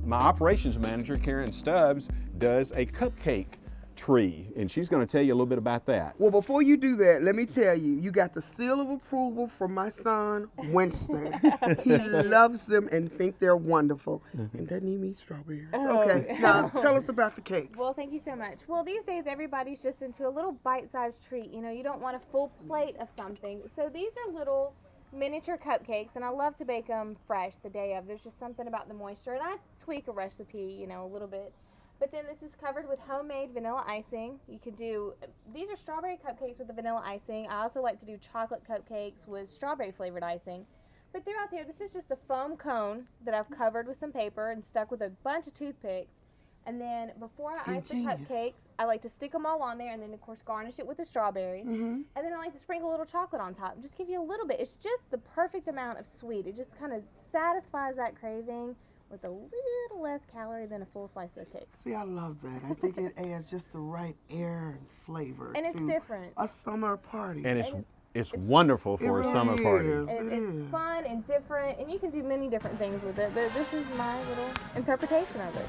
my operations manager, Karen Stubbs, does a cupcake tree, and she's going to tell you a little bit about that. Well, before you do that, let me tell you, you got the seal of approval from my son, Winston. He loves them and think they're wonderful. And doesn't even eat strawberries. Okay, now tell us about the cake. Well, thank you so much. Well, these days everybody's just into a little bite-sized treat. You know, you don't want a full plate of something. So these are little miniature cupcakes, and I love to bake them fresh the day of. There's just something about the moisture, and I tweak a recipe, you know, a little bit. But then this is covered with homemade vanilla icing. You could do, these are strawberry cupcakes with the vanilla icing. I also like to do chocolate cupcakes with strawberry flavored icing. But they're out there, this is just a foam cone that I've covered with some paper and stuck with a bunch of toothpicks. And then before I ice the cupcakes, I like to stick them all on there and then of course garnish it with the strawberries. And then I like to sprinkle a little chocolate on top. Just give you a little bit. It's just the perfect amount of sweet. It just kind of satisfies that craving with a little less calorie than a full slice of cake. See, I love that. I think it adds just the right air and flavor And it's different. A summer party. And it's wonderful for a summer party. It's fun and different, and you can do many different things with it, but this is my little interpretation of it.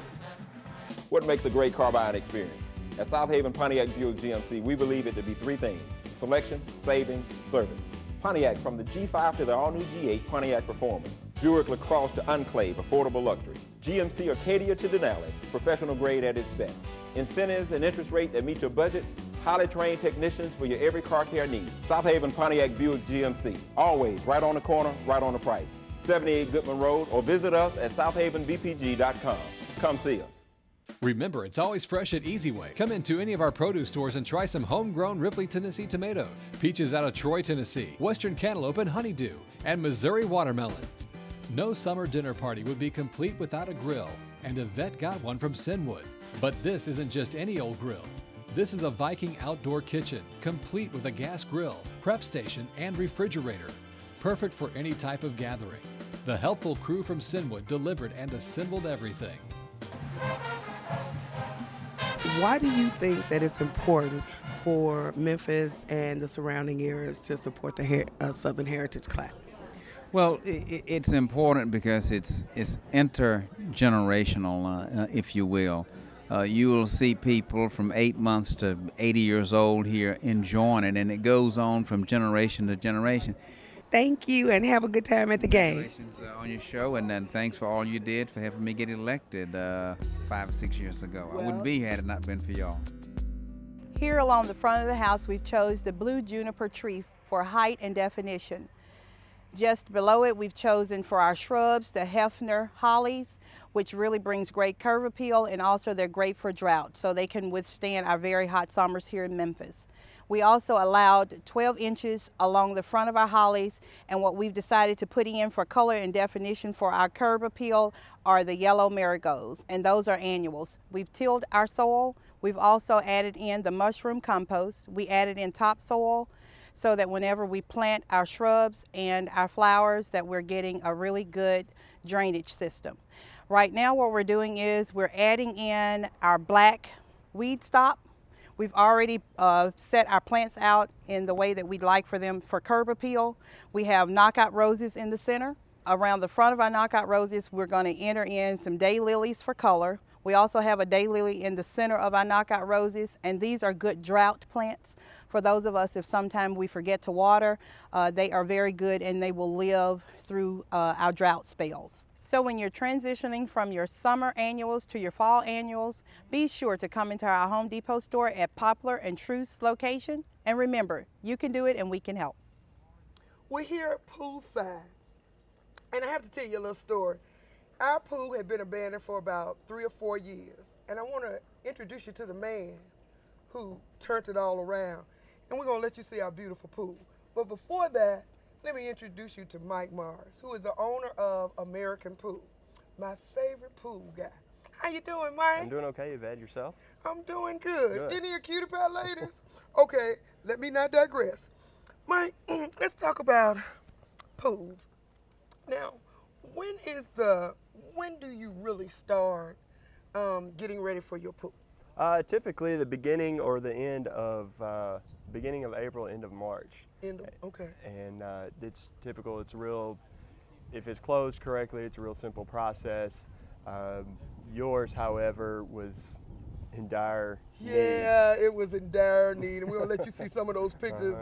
What makes a great car buying experience? At South Haven Pontiac Buick GMC, we believe it to be three things: selection, savings, service. Pontiac, from the G5 to the all-new G8 Pontiac Performance. Buick LaCrosse to Enclave, affordable luxury. GMC Acadia to Denali, professional grade at its best. Incentives and interest rate that meet your budget. Highly trained technicians for your every car care need. South Haven Pontiac Buick GMC. Always right on the corner, right on the price. 78 Goodman Road, or visit us at southavenbpg.com. Come see us. Remember, it's always fresh at Easy Way. Come into any of our produce stores and try some homegrown Ripley, Tennessee tomatoes, peaches out of Troy, Tennessee, Western cantaloupe and honeydew, and Missouri watermelons. No summer dinner party would be complete without a grill, and Yvette got one from Sinwood. But this isn't just any old grill. This is a Viking outdoor kitchen, complete with a gas grill, prep station, and refrigerator. Perfect for any type of gathering. The helpful crew from Sinwood delivered and assembled everything. Why do you think that it's important for Memphis and the surrounding areas to support the Southern Heritage Classic? Well, it's important because it's intergenerational, if you will. You will see people from 8 months to 80 years old here enjoying it, and it goes on from generation to generation. Thank you, and have a good time at the game. Congratulations on your show, and then thanks for all you did for helping me get elected 5 or 6 years ago. I wouldn't be here had it not been for y'all. Here along the front of the house, we've chose the blue juniper tree for height and definition. Just below it, we've chosen for our shrubs the Hefner hollies, which really brings great curve appeal, and also they're great for drought, so they can withstand our very hot summers here in Memphis. We also allowed 12 inches along the front of our hollies, and what we've decided to put in for color and definition for our curb appeal are the yellow marigolds, and those are annuals. We've tilled our soil. We've also added in the mushroom compost. We added in topsoil so that whenever we plant our shrubs and our flowers that we're getting a really good drainage system. Right now what we're doing is we're adding in our black weed stop. We've already set our plants out in the way that we'd like for them for curb appeal. We have knockout roses in the center. Around the front of our knockout roses, we're going to enter in some daylilies for color. We also have a daylily in the center of our knockout roses, and these are good drought plants. For those of us, if sometime we forget to water, they are very good and they will live through our drought spells. So when you're transitioning from your summer annuals to your fall annuals, be sure to come into our Home Depot store at Poplar and Truce location. And remember, you can do it and we can help. We're here at Poolside, and I have to tell you a little story. Our pool had been abandoned for about 3 or 4 years, and I want to introduce you to the man who turned it all around. And we're going to let you see our beautiful pool. But before that, let me introduce you to Mike Mars, who is the owner of American Pool, my favorite pool guy. How you doing, Mike? I'm doing okay, Yvette. Yourself? I'm doing good. Any of your cutie pie ladies? Okay, let me not digress. Mike, let's talk about pools. Now, when do you really start getting ready for your pool? Typically the beginning or the end of April, end of March. Okay. And it's typical. It's real. If it's closed correctly, it's a real simple process. Yours, however, was in dire need. Yeah, it was in dire need, and we'll let you see some of those pictures.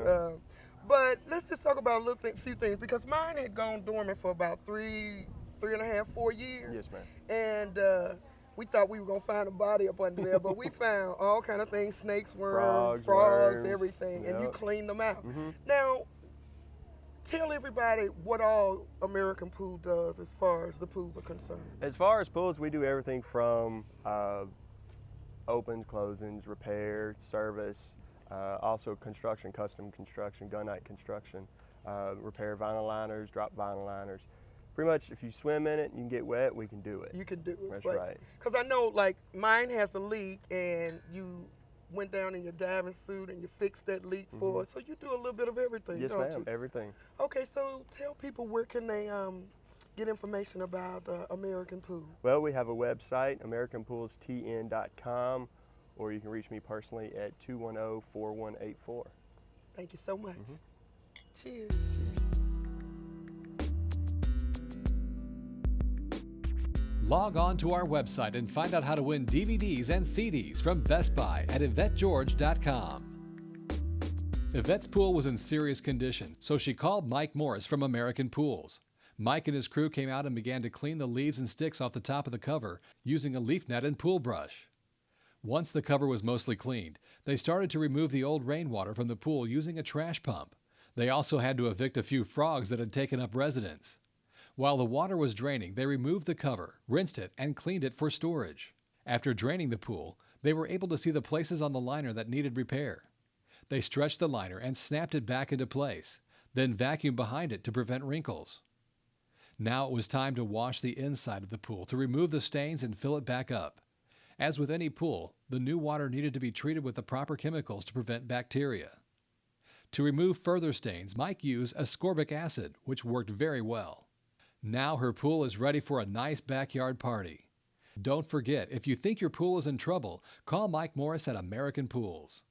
But let's just talk about a few things, because mine had gone dormant for about 3.5, 4 years. Yes, ma'am. And we thought we were gonna find a body up under there, but we found all kind of things: snakes, worms, frogs, worms, everything, and you yep. cleaned them out. Mhm. Now, tell everybody what all American Pool does as far as the pools are concerned. As far as pools, we do everything from opens, closings, repair, service, also construction, custom construction, gunite construction, repair vinyl liners, drop vinyl liners. Pretty much, if you swim in it and you can get wet, we can do it. You can do it. That's right. Because I know, like, mine has a leak, and you went down in your diving suit and you fixed that leak for us. So you do a little bit of everything, Yes, don't ma'am, you? everything. Okay, so tell people, where can they get information about American Pool? Well, we have a website, AmericanPoolsTN.com, or you can reach me personally at 210-4184. Thank you so much. Cheers. Log on to our website and find out how to win DVDs and CDs from Best Buy at YvetteGeorge.com. Yvette's pool was in serious condition, so she called Mike Morris from American Pools. Mike and his crew came out and began to clean the leaves and sticks off the top of the cover using a leaf net and pool brush. Once the cover was mostly cleaned, they started to remove the old rainwater from the pool using a trash pump. They also had to evict a few frogs that had taken up residence. While the water was draining, they removed the cover, rinsed it, and cleaned it for storage. After draining the pool, they were able to see the places on the liner that needed repair. They stretched the liner and snapped it back into place, then vacuumed behind it to prevent wrinkles. Now it was time to wash the inside of the pool to remove the stains and fill it back up. As with any pool, the new water needed to be treated with the proper chemicals to prevent bacteria. To remove further stains, Mike used ascorbic acid, which worked very well. Now her pool is ready for a nice backyard party. Don't forget, if you think your pool is in trouble, call Mike Morris at American Pools.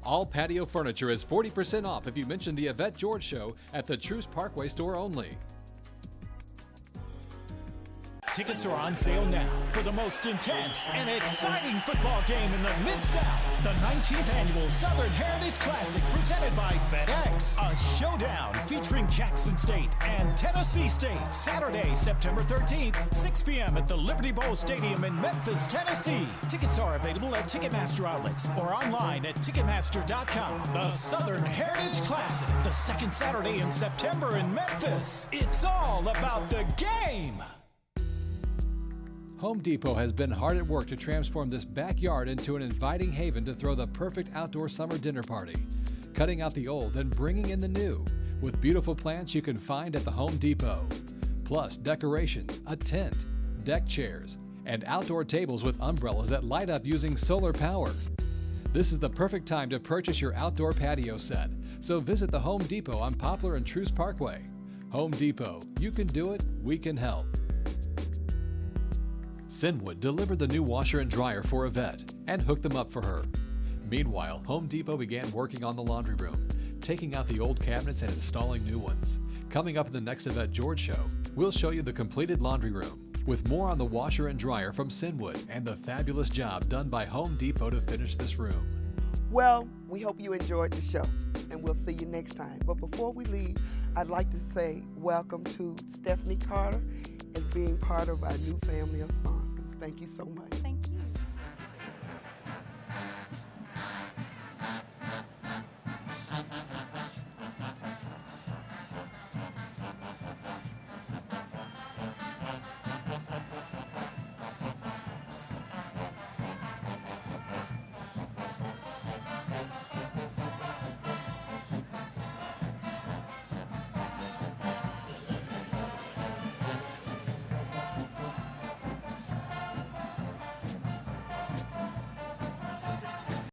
All patio furniture is 40% off if you mention the Yvette George Show at the Truce Parkway store only. Tickets are on sale now for the most intense and exciting football game in the Mid-South. The 19th Annual Southern Heritage Classic presented by FedEx. A showdown featuring Jackson State and Tennessee State. Saturday, September 13th, 6 p.m. at the Liberty Bowl Stadium in Memphis, Tennessee. Tickets are available at Ticketmaster outlets or online at Ticketmaster.com. The Southern Heritage Classic, the second Saturday in September in Memphis. It's all about the game. Home Depot has been hard at work to transform this backyard into an inviting haven to throw the perfect outdoor summer dinner party, cutting out the old and bringing in the new, with beautiful plants you can find at the Home Depot. Plus decorations, a tent, deck chairs, and outdoor tables with umbrellas that light up using solar power. This is the perfect time to purchase your outdoor patio set, so visit the Home Depot on Poplar and Truce Parkway. Home Depot, you can do it, we can help. Sinwood delivered the new washer and dryer for Yvette and hooked them up for her. Meanwhile, Home Depot began working on the laundry room, taking out the old cabinets and installing new ones. Coming up in the next Yvette George Show, we'll show you the completed laundry room, with more on the washer and dryer from Sinwood and the fabulous job done by Home Depot to finish this room. Well, we hope you enjoyed the show, and we'll see you next time. But before we leave, I'd like to say welcome to Stephanie Carter as being part of our new family of sponsors. Thank you so much.